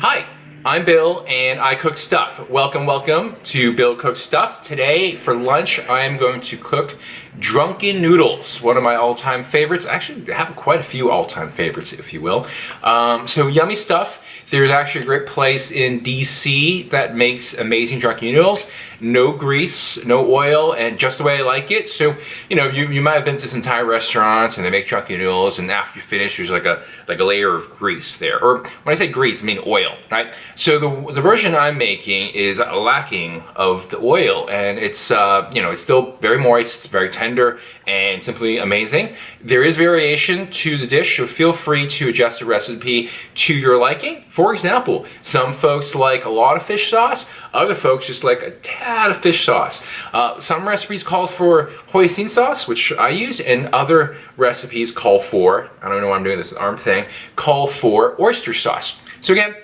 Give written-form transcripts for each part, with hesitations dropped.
Hi, I'm Bill and I cook stuff. Welcome to Bill Cooks Stuff. Today for lunch I am going to cook drunken noodles, one of my all-time favorites. Actually, I have quite a few all-time favorites, if you will. So yummy stuff. There's actually a great place in DC that makes amazing drunken noodles. No grease, no oil, and just the way I like it. So, you know, you might have been to some Thai restaurants and they make drunken noodles, and after you finish, there's like a layer of grease there. Or when I say grease, I mean oil, right? So the version I'm making is lacking of the oil, and it's you know, it's still very moist, very tender, and simply amazing. There is variation to the dish, so feel free to adjust the recipe to your liking. For example, some folks like a lot of fish sauce, other folks just like a tad of fish sauce. Some recipes call for hoisin sauce, which I use, and other recipes call for, I don't know why I'm doing this arm thing, call for oyster sauce. So again,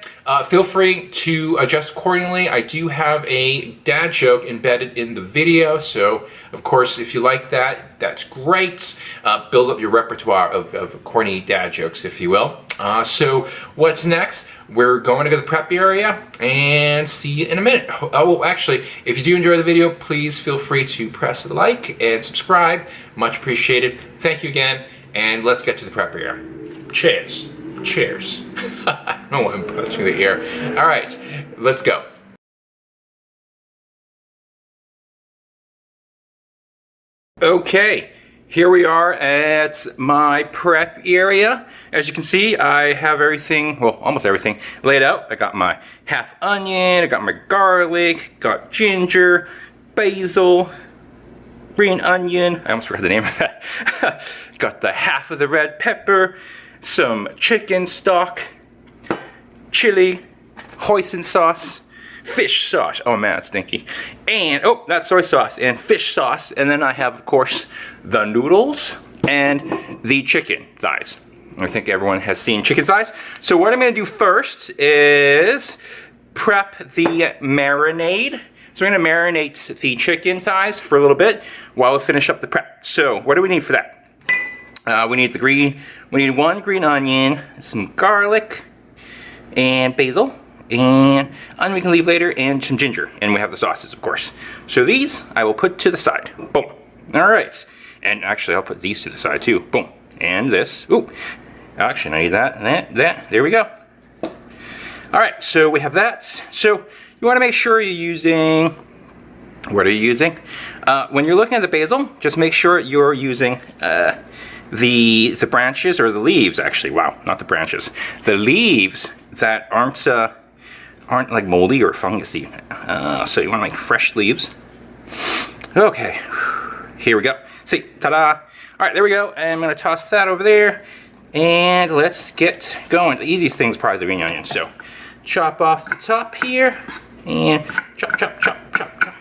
feel free to adjust accordingly. I do have a dad joke embedded in the video, so of course if you like that, that's great. Build up your repertoire of corny dad jokes, if you will. So what's next? We're going to go to the prep area and see you in a minute. Oh, actually, if you do enjoy the video, please feel free to press like and subscribe. Much appreciated. Thank you again, and let's get to the prep area. Cheers. Cheers. I don't know why I'm punching the air. All right, let's go. Okay, here we are at my prep area. As you can see, I have everything, well, almost everything laid out. I got my half onion, I got my garlic, got ginger, basil, green onion, I almost forgot the name of that. Got the half of the red pepper, some chicken stock, chili, hoisin sauce, fish sauce. Oh man, it's stinky. And, oh, that's soy sauce and fish sauce. And then I have, of course, the noodles and the chicken thighs. I think everyone has seen chicken thighs. So what I'm gonna do first is prep the marinade. So I'm gonna marinate the chicken thighs for a little bit while we finish up the prep. So what do we need for that? We need one green onion, some garlic, and basil, and onion we can leave later, and some ginger, and we have the sauces, of course. So these I will put to the side. Boom. All right. And actually, I'll put these to the side too. Boom. And this. Ooh. Actually, I need that, and that. There we go. All right. So we have that. So you want to make sure you're using. What are you using? When you're looking at the basil, just make sure you're using the branches, or the leaves actually, wow, not the branches, the leaves that aren't like moldy or fungusy. So you want to make fresh leaves. Okay, here we go. See, ta-da. All right, there we go. And I'm going to toss that over there, and let's get going. The easiest thing is probably the green onion. So chop off the top here, and chop, chop, chop, chop, chop.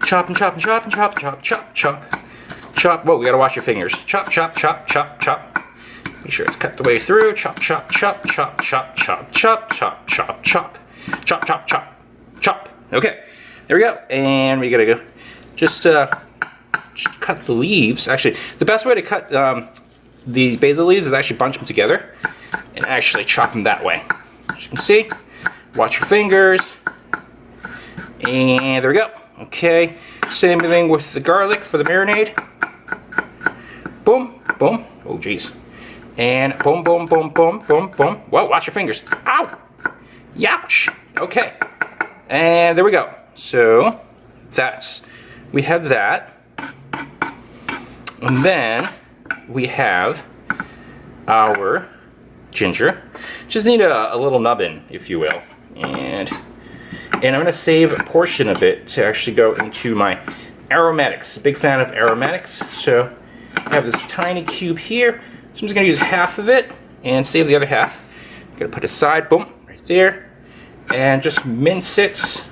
Chop and chop and chop and chop, chop, chop, chop. Chop, whoa, we gotta wash your fingers. Chop, chop, chop, chop, chop. Make sure it's cut the way through. Chop, chop, chop, chop, chop, chop, chop, chop, chop, chop. Chop, chop, chop, chop. Okay, there we go. And we gotta go. Just cut the leaves. Actually, the best way to cut these basil leaves is actually bunch them together and actually chop them that way. As you can see, watch your fingers. And there we go. Okay, same thing with the garlic for the marinade. Boom, boom. Oh, geez. And boom, boom, boom, boom, boom, boom. Whoa, watch your fingers. Ow! Youch! Okay. And there we go. So, we have that. And then, we have our ginger. Just need a little nubbin, if you will. And I'm going to save a portion of it to actually go into my aromatics. Big fan of aromatics. So I have this tiny cube here. So I'm just going to use half of it and save the other half. Going to put it aside. Boom. Right there. And just mince it.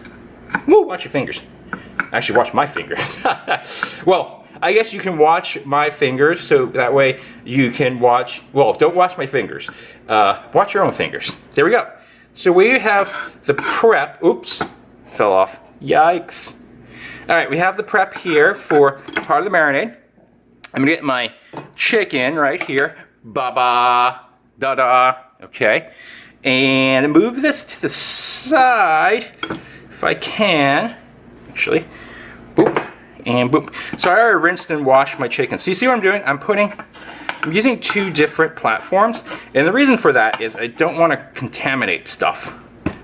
Woo, watch your fingers. Actually, watch my fingers. Well, I guess you can watch my fingers, so that way you can watch, well, don't watch my fingers. Watch your own fingers. There we go. So we have the prep, oops, fell off, yikes. All right, we have the prep here for part of the marinade. I'm gonna get my chicken right here, ba-ba, da-da, okay. And move this to the side, if I can, actually. Boop, and boop. So I already rinsed and washed my chicken. So you see what I'm doing? I'm using 2 different platforms. And the reason for that is I don't want to contaminate stuff.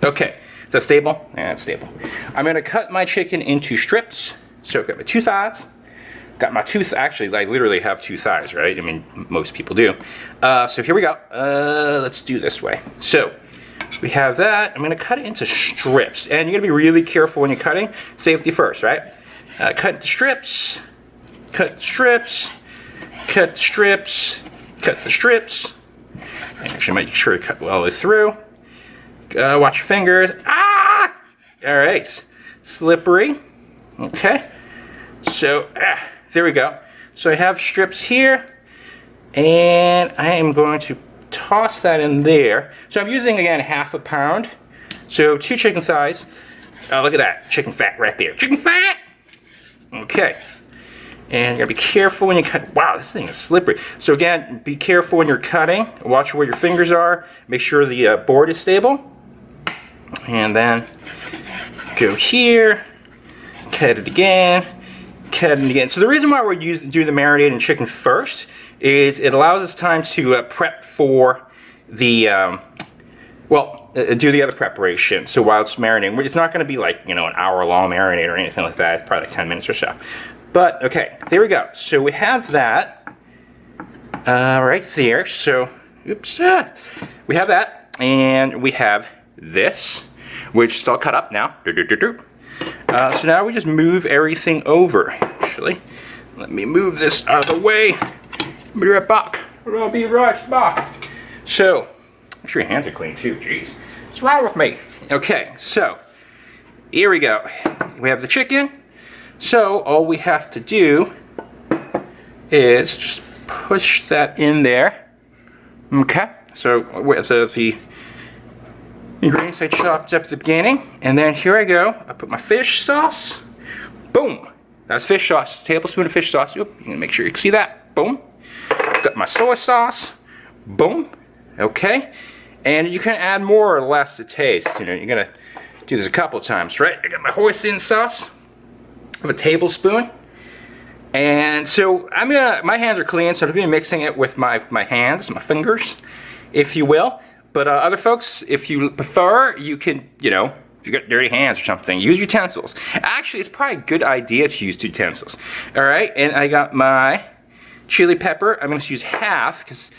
Okay, is that stable? Yeah, it's stable. I'm gonna cut my chicken into strips. So I've got my 2 thighs. Got my 2, actually, I literally have 2 thighs, right? I mean, most people do. So here we go. Let's do this way. So we have that. I'm gonna cut it into strips. And you gotta be really careful when you're cutting. Safety first, right? Cut into strips, cut strips, cut strips, cut the strips. And actually make sure you cut all the way through. Watch your fingers. Ah! All right, slippery. Okay, so there we go. So I have strips here, and I am going to toss that in there. So I'm using, again, 1/2 pound. So 2 chicken thighs. Oh, look at that, chicken fat right there. Chicken fat! Okay, and you gotta be careful when you cut. Wow, this thing is slippery. So again, be careful when you're cutting. Watch where your fingers are. Make sure the board is stable. And then go here, cut it again, cut it again. So the reason why we're do the marinating chicken first is it allows us time to prep for the, do the other preparation. So while it's marinating, it's not going to be like, an hour-long marinade or anything like that. It's probably like 10 minutes or so. But, okay, there we go. So we have that right there. So, oops. We have that, and we have this, which is all cut up now. So now we just move everything over. Actually, let me move this out of the way. I'll be right back. I'll be right back. So, make sure your hands are clean too. Jeez, what's wrong with me? Okay, so here we go. We have the chicken. So all we have to do is just push that in there. Okay, so with the ingredients I chopped up at the beginning, and then here I go. I put my fish sauce. Boom. That's fish sauce. Tablespoon of fish sauce. Oop, make sure you can see that. Boom. Got my soy sauce. Boom. Okay. And you can add more or less to taste. You're gonna do this a couple times, right? I got my hoisin sauce. I have a tablespoon. And so my hands are clean, so I'm gonna be mixing it with my hands, my fingers, if you will. But other folks, if you prefer, you can, if you got dirty hands or something, use utensils. Actually, it's probably a good idea to use utensils. All right, and I got my chili pepper. I'm going to use half, because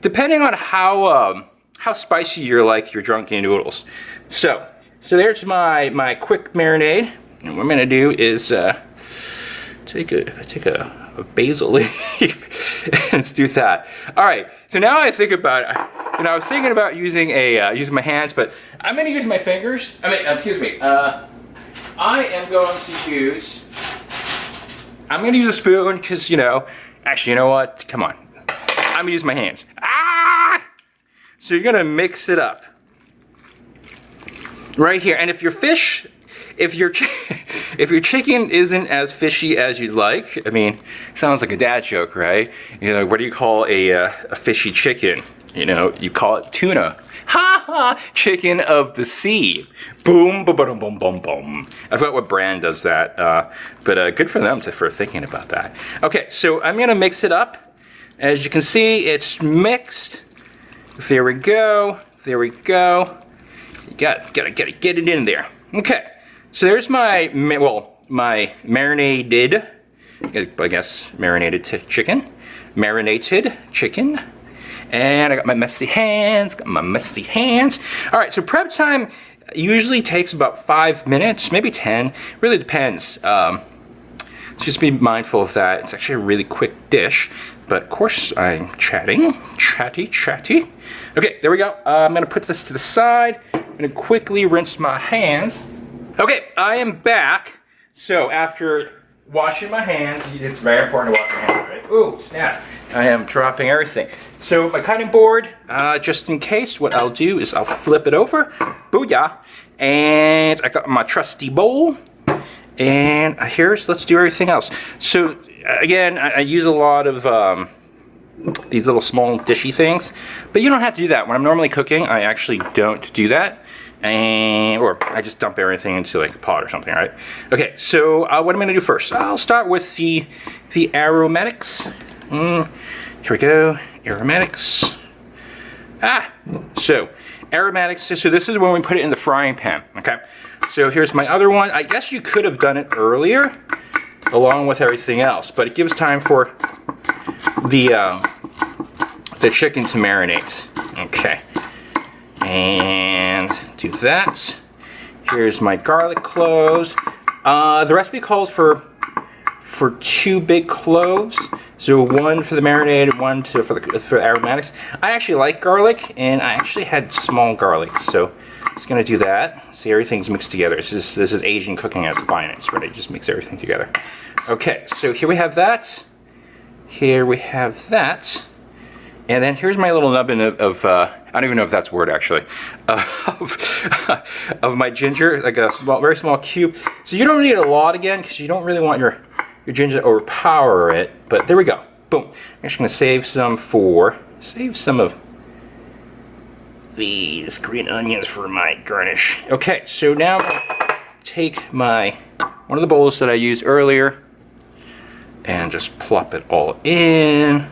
depending on how spicy you're like your drunken noodles. So there's my quick marinade. And what I'm going to do is take a basil leaf and let's do that. All right, so now I think about it. I was thinking about using using my hands, but I'm going to use my fingers. Excuse me. I'm going to use a spoon because, actually, you know what? Come on. I'm going to use my hands. Ah! So you're going to mix it up right here. And if your chicken isn't as fishy as you'd like, sounds like a dad joke, right? What do you call a fishy chicken? You call it tuna. Ha ha! Chicken of the sea. Boom, boom, boom, boom, boom, boom. I forgot what brand does that, but good for them for thinking about that. Okay, so I'm gonna mix it up. As you can see, it's mixed. There we go. There we go. You gotta get it in there. Okay. So there's my marinated, I guess, marinated chicken. And I got my messy hands, All right, so prep time usually takes about 5 minutes, maybe 10, really depends. Just be mindful of that. It's actually a really quick dish, but of course I'm chatty. Okay, there we go. I'm gonna put this to the side. I'm gonna quickly rinse my hands. Okay, I am back. So after washing my hands, it's very important to wash your hands, right? Ooh, snap. I am dropping everything. So my cutting board, just in case, what I'll do is I'll flip it over. Booyah. And I got my trusty bowl. And let's do everything else. So again, I use a lot of these little small dishy things. But you don't have to do that. When I'm normally cooking, I actually don't do that. Or I just dump everything into like a pot or something, right? Okay, so what I'm gonna do first, I'll start with the aromatics. Here we go, aromatics. So aromatics, so this is when we put it in the frying pan, okay? So here's my other one. I guess you could have done it earlier along with everything else, but it gives time for the chicken to marinate. Okay, and do that. Here's my garlic cloves. The recipe calls for 2 big cloves, so 1 for the marinade and 1 for the aromatics. I actually like garlic, and I actually had small garlic, so I'm just gonna do that. See, everything's mixed together. This is Asian cooking at its finest, right? It just mix everything together. Okay, so here we have that. Here we have that. And then here's my little nubbin of I don't even know if that's a word actually, of my ginger, like a very small cube. So you don't need a lot again, because you don't really want your ginger to overpower it. But there we go. Boom. I'm actually going to save some of these green onions for my garnish. Okay, so now I'm gonna take one of the bowls that I used earlier and just plop it all in.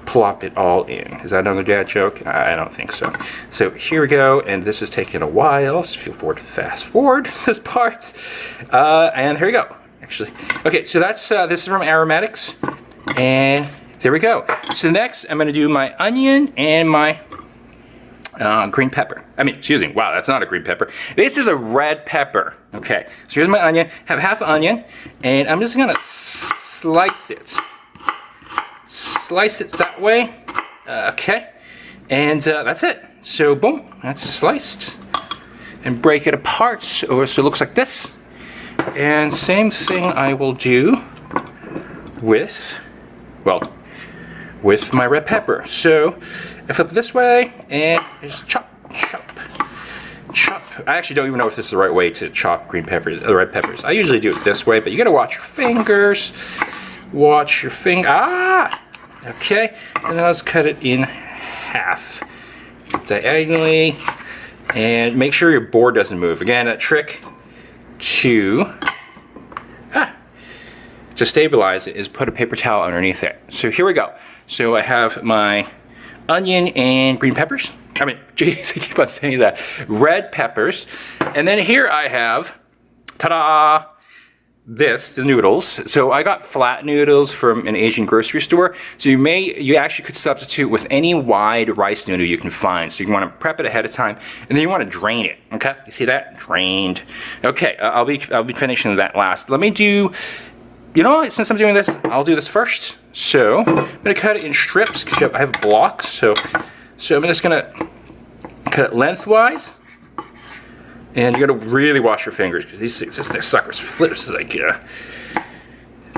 Plop it all in. Is that another dad joke? I don't think so. So here we go, and this is taking a while, so feel forward to fast forward this part. And here we go, actually. Okay, so that's this is from aromatics, and there we go. So next, I'm gonna do my onion and my green pepper. Excuse me, wow, that's not a green pepper. This is a red pepper. Okay, so here's my onion. Have half an onion, and I'm just gonna slice it. Slice it that way. Okay, and that's it. So boom, that's sliced. And break it apart so it looks like this. And same thing I will do with my red pepper. So I flip it this way and just chop, chop, chop. I actually don't even know if this is the right way to chop green peppers, red peppers. I usually do it this way, but you gotta watch your fingers. Watch your finger. Okay, and then let's cut it in half diagonally, and make sure your board doesn't move. Again, that trick to stabilize it is put a paper towel underneath it. So here we go. So I have my onion and green peppers. Geez, I keep on saying that. Red peppers, and then here I have, ta-da! The noodles. So I got flat noodles from an Asian grocery store. So you actually could substitute with any wide rice noodle you can find. So you want to prep it ahead of time, and then you want to drain it. Okay, you see that? Drained. Okay, I'll be finishing that last. Let me do. You know what? Since I'm doing this, I'll do this first. So I'm gonna cut it in strips because I have blocks. So I'm just gonna cut it lengthwise. And you gotta really wash your fingers because these things, they're suckers. Flips like it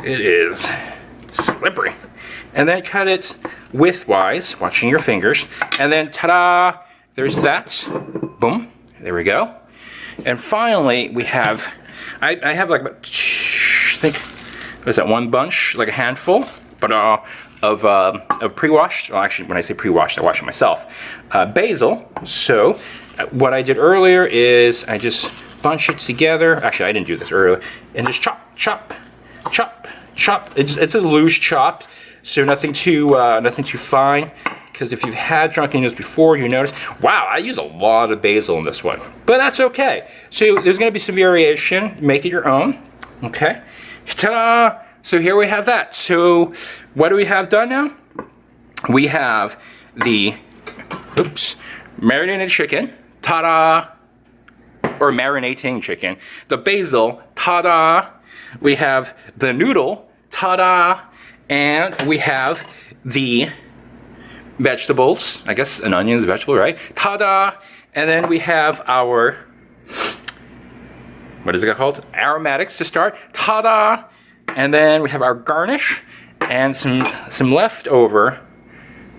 is slippery. And then cut it widthwise, watching your fingers. And then ta-da! There's that. Boom. There we go. And finally, we have. I have like about, I think, what is that? One bunch, like a handful, but of pre-washed. Well, actually, when I say pre-washed, I wash it myself. Basil. So. What I did earlier is I just bunch it together. Actually, I didn't do this earlier. And just chop, chop, chop, chop. It's a loose chop, so nothing too fine. Because if you've had drunken noodles before, you notice, wow, I use a lot of basil in this one. But that's okay. So there's going to be some variation. Make it your own. Okay. Ta-da! So here we have that. So what do we have done now? We have the, marinated chicken. Ta-da! Or marinating chicken. The basil, ta-da! We have the noodle, ta-da! And we have the vegetables. I guess an onion is a vegetable, right? Ta-da! And then we have our, what is it called? Aromatics to start. Ta-da! And then we have our garnish and some leftover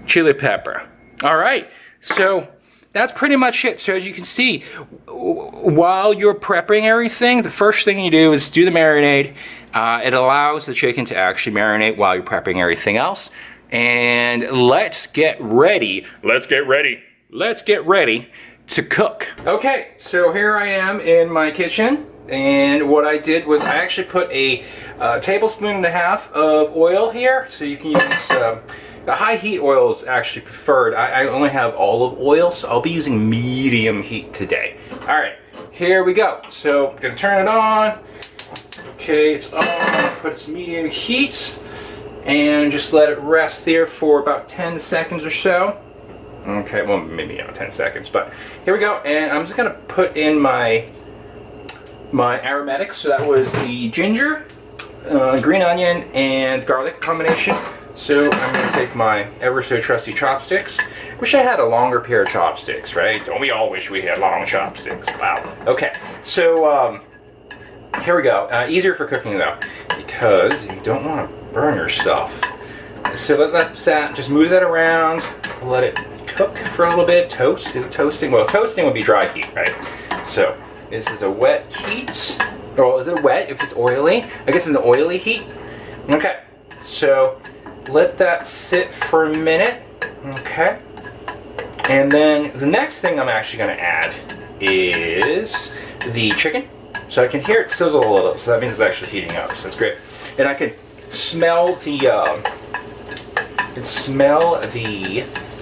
chili pepper. All right, so that's pretty much it. So as you can see, while you're prepping everything, the first thing you do is do the marinade. It allows the chicken to actually marinate while you're prepping everything else. and let's get ready. Let's get ready to cook. Okay, so here I am in my kitchen, and what I did was I actually put a tablespoon and a half of oil here, so you can use the high heat oil is actually preferred. I only have olive oil, so I'll be using medium heat today. All right, here we go. So I'm gonna turn it on. Okay, it's on. Put its medium heat, and just let it rest there for about 10 seconds or so. Okay, well, maybe not 10 seconds, but here we go. And I'm just gonna put in my aromatics. So that was the ginger, green onion, and garlic combination. So I'm gonna take my ever so trusty chopsticks. Wish I had a longer pair of chopsticks, right? Don't we all wish we had long chopsticks? Wow. Okay, so here we go. Easier for cooking though, because you don't want to burn yourself. So let that, just move that around, let it cook for a little bit. Toast, is it toasting? Well, toasting would be dry heat, right? So this is a wet heat. Well, is it wet if it's oily? I guess it's an oily heat. Okay, so let that sit for a minute. Okay, and then the next thing I'm actually going to add is the chicken. So I can hear it sizzle a little, so that means it's actually heating up. So that's great, and I can smell the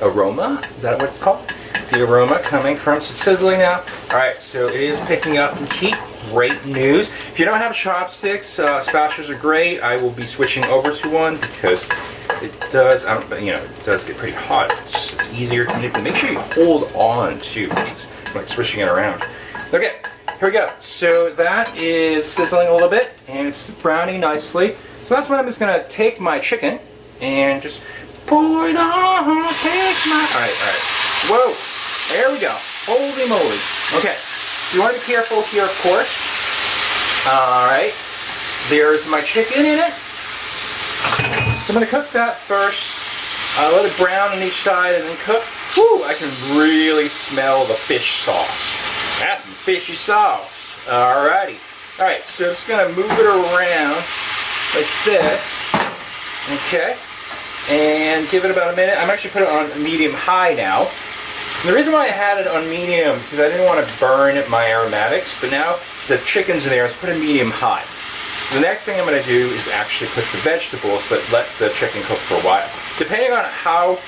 aroma. Is that what it's called? The aroma coming from, so it's sizzling now. All right, so it is picking up in heat. Great news. If you don't have chopsticks, spatulas are great. I will be switching over to one because it does, it does get pretty hot. It's easier to manipulate. Make sure you hold on to these, like switching it around. Okay, here we go. So that is sizzling a little bit, and it's browning nicely. So that's when I'm just gonna take my chicken and just pour it on. Take my. All right. Whoa. There we go. Holy moly. Okay. So you want to be careful here, of course. All right. There's my chicken in it. So I'm going to cook that first. Let it brown on each side and then cook. Whew, I can really smell the fish sauce. That's some fishy sauce. Alrighty. Alright, so I'm just going to move it around like this. Okay. And give it about a minute. I'm actually putting it on medium-high now. And the reason why I had it on medium is because I didn't want to burn my aromatics, but now the chicken's in there, let's put it medium-high. The next thing I'm going to do is actually cook the vegetables, but let the chicken cook for a while. Depending on how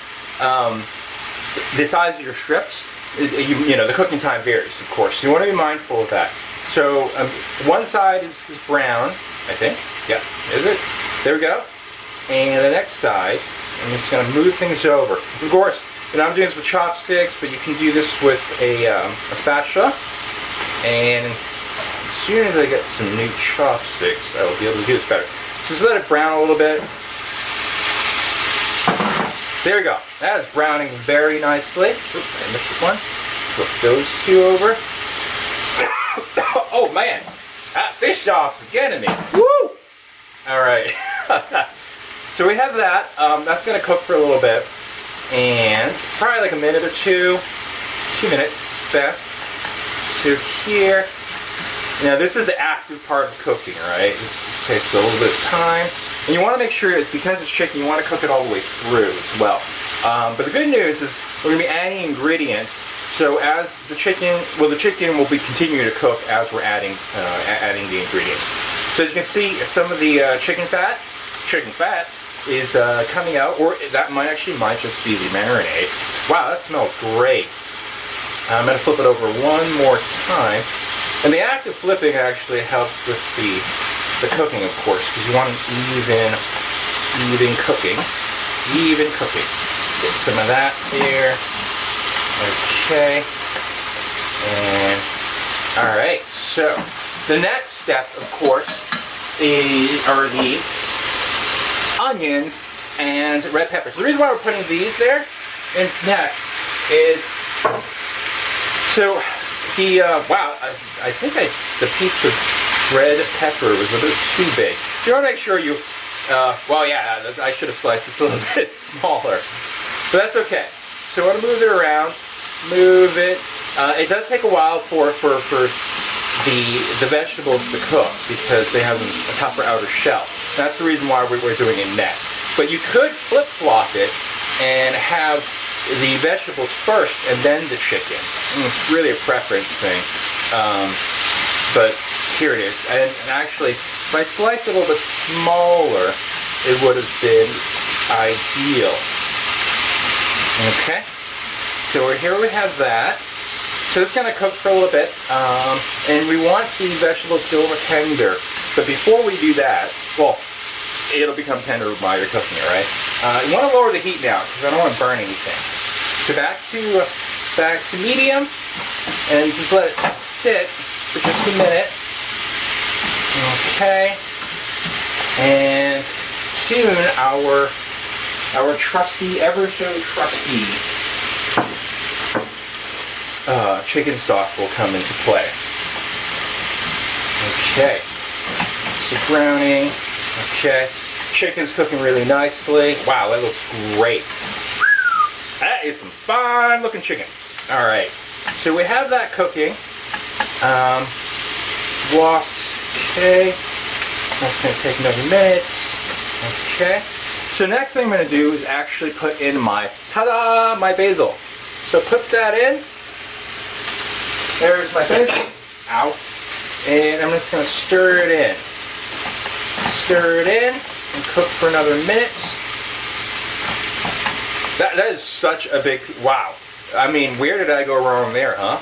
the size of your strips, the cooking time varies, of course. So you want to be mindful of that. So one side is brown, I think. Yeah, is it? There we go. And the next side, I'm just going to move things over. Of course, I'm doing this with chopsticks, but you can do this with a spatula. And as soon as I get some new chopsticks, I will be able to do this better. So just let it brown a little bit. There we go. That is browning very nicely. Oops, I missed this one. Flip those two over. Oh man, that fish sauce is getting me. Woo! All right. So we have that. That's going to cook for a little bit. And probably like a minute or 2 minutes best. So here, now this is the active part of cooking, right? This takes a little bit of time. And you want to make sure, because it's chicken, you want to cook it all the way through as well. But the good news is we're going to be adding ingredients. So as the chicken will be continuing to cook as we're adding the ingredients. So as you can see, some of the chicken fat is coming out, or that might just be the marinade. Wow, that smells great. I'm going to flip it over one more time. And the act of flipping actually helps with the cooking, of course, because you want an even cooking. Even cooking. Get some of that there. Okay. And, alright, so the next step, of course, are the onions and red peppers. The reason why we're putting these there in next is, so I think the piece of red pepper was a bit too big. You want to make sure you, I should have sliced this a little bit smaller, but that's okay. So I want to move it around, move it. It does take a while for the vegetables to cook because they have a tougher outer shell. That's the reason why we're doing it next. But you could flip-flop it and have the vegetables first and then the chicken. It's really a preference thing. But here it is. And actually, if I sliced it a little bit smaller, it would have been ideal. Okay. So here we have that. So it's going to cook for a little bit. And we want the vegetables to be a little tender. But before we do that, well, it'll become tender while you're cooking it, right? You want to lower the heat now because I don't want to burn anything. So back to medium, and just let it sit for just a minute. Okay, and soon our trusty, ever so trusty chicken stock will come into play. Okay, so browning. Okay, chicken's cooking really nicely. Wow, that looks great. That is some fine looking chicken. All right, so we have that cooking. Okay, that's going to take another minute. Okay, so next thing I'm going to do is actually put in my, ta-da, my basil. So put that in. There's my basil. Ow. And I'm just going to stir it in. Stir it in and cook for another minute. That is such a big, wow. I mean, where did I go wrong there, huh?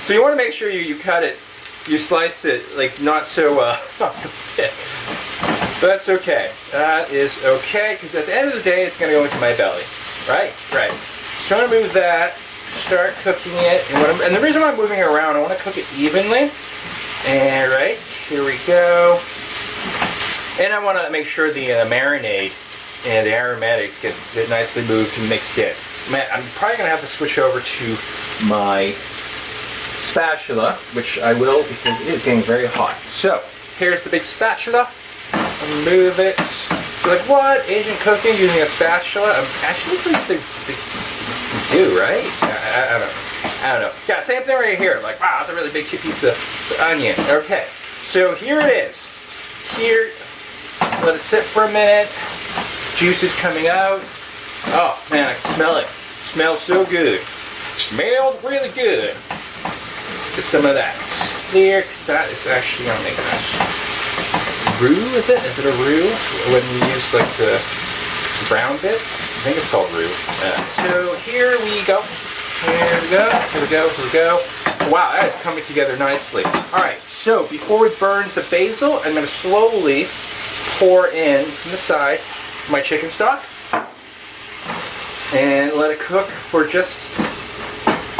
So you want to make sure you cut it, you slice it like not so thick. But that's okay. That is okay, because at the end of the day, it's going to go into my belly. Right? Right. So I'm going to move that, start cooking it, and the reason why I'm moving it around, I want to cook it evenly. And right, here we go. And I want to make sure the marinade and the aromatics get nicely moved and mixed in. Man, I'm probably going to have to switch over to my spatula, which I will because it is getting very hot. So, here's the big spatula. I'll move it. You're like, what? Asian cooking using a spatula? I'm actually pretty they do, right? I don't know. Yeah, same thing right here. Like, wow, that's a really big piece of onion. Okay, so here it is. Here, let it sit for a minute. Juice is coming out. Oh man, I can smell it. It smells so good. It smells really good. Get some of that clear, because that is actually going to make nice roux, is it? Is it a roux? When we use like the brown bits? I think it's called roux. So here we go. Here we go. Here we go. Here we go. Wow, that is coming together nicely. Alright, so before we burn the basil, I'm going to slowly pour in from the side my chicken stock and let it cook for just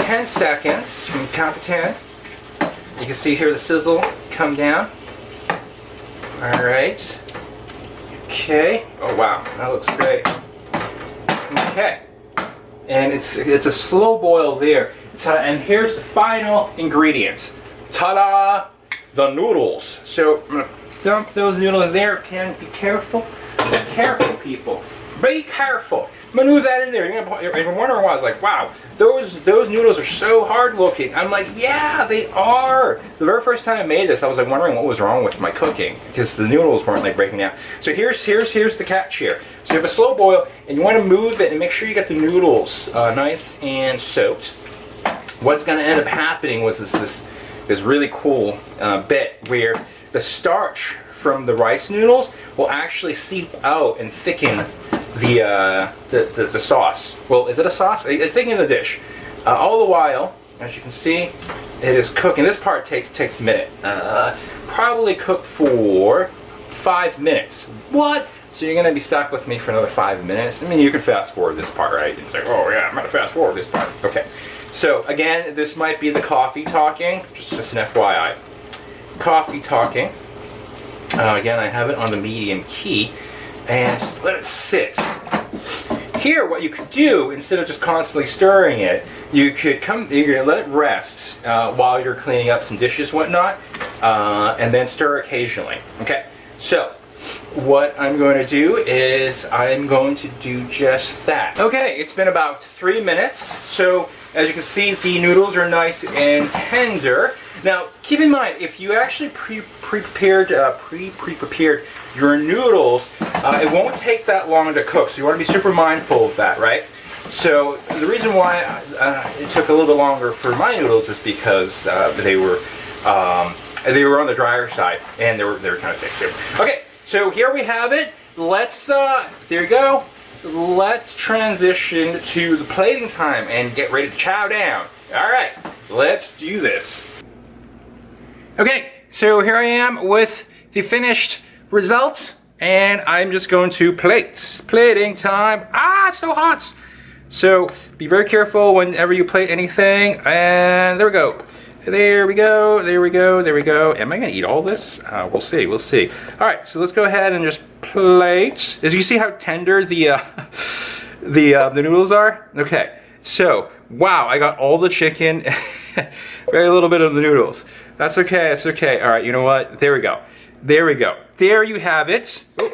10 seconds. You can count to 10. You can see here the sizzle come down. Alright. Okay. Oh wow, that looks great. Okay. And it's a slow boil there. And here's the final ingredients. Ta-da! The noodles. So I'm going to dump those noodles there. Can be careful. Be careful, people. Be careful. I'm going to move that in there. You're wondering why. I was like, wow, those noodles are so hard looking. I'm like, yeah, they are. The very first time I made this, I was like wondering what was wrong with my cooking because the noodles weren't like breaking down. So here's the catch here. So you have a slow boil, and you want to move it and make sure you get the noodles nice and soaked. What's going to end up happening was this really cool bit where the starch from the rice noodles will actually seep out and thicken the sauce. Well, is it a sauce? It's thicken the dish. All the while, as you can see, it is cooking. This part takes a minute. Probably cook for 5 minutes. What? So you're going to be stuck with me for another 5 minutes. I mean, you can fast forward this part, right? It's like, oh yeah, I'm going to fast forward this part. Okay. So again, this might be the coffee talking. Just an FYI. Coffee talking. Again, I have it on the medium key. And just let it sit. Here, what you could do, instead of just constantly stirring it, you could let it rest while you're cleaning up some dishes, whatnot, and then stir occasionally. Okay, so what I'm going to do is I'm going to do just that. Okay, it's been about 3 minutes. So as you can see, the noodles are nice and tender. Now, keep in mind, if you actually pre-prepared your noodles, it won't take that long to cook. So you want to be super mindful of that, right? So the reason why it took a little bit longer for my noodles is because they were on the drier side, and they were kind of thick too. Okay, so here we have it. Let's there you go. Let's transition to the plating time and get ready to chow down. All right, let's do this. Okay, so here I am with the finished result, and I'm just going to plate. Plating time. Ah, it's so hot. So be very careful whenever you plate anything. And there we go. There we go. There we go. There we go. Am I gonna eat all this? We'll see. We'll see. All right. So let's go ahead and just plate. As you see how tender the noodles are. Okay. So wow, I got all the chicken, very little bit of the noodles. That's okay. That's okay. All right. You know what? There we go. There we go. There you have it. Oh,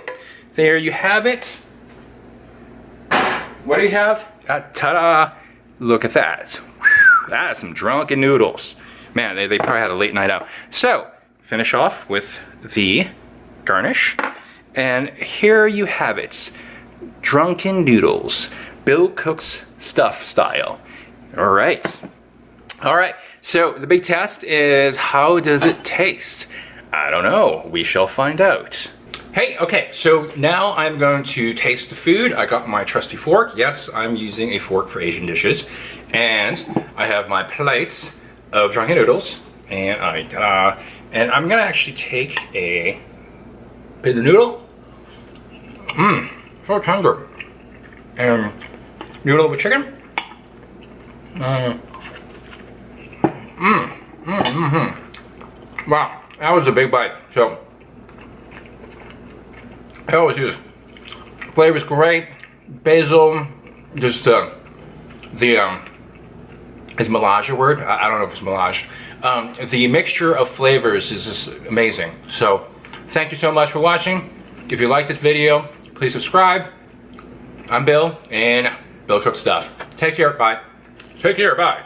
there you have it. What do you have? Ta-da! Look at that. That's some drunken noodles. Man, they probably had a late night out. So, finish off with the garnish. And here you have it. Drunken noodles. Bill Cook's stuff style. All right. All right. So, the big test is, how does it taste? I don't know. We shall find out. Hey, okay, so now I'm going to taste the food. I got my trusty fork. Yes, I'm using a fork for Asian dishes. And I have my plates of drunken noodles. And I'm gonna actually take a bit of the noodle. Mmm, so tender. And noodle with chicken. Wow, that was a big bite. So, I always use flavor's great. Basil, just is melange a word? I don't know if it's melange. The mixture of flavors is just amazing. So thank you so much for watching. If you like this video, please subscribe. I'm Bill, and Bill Cook Stuff. Take care, bye. Take care, bye.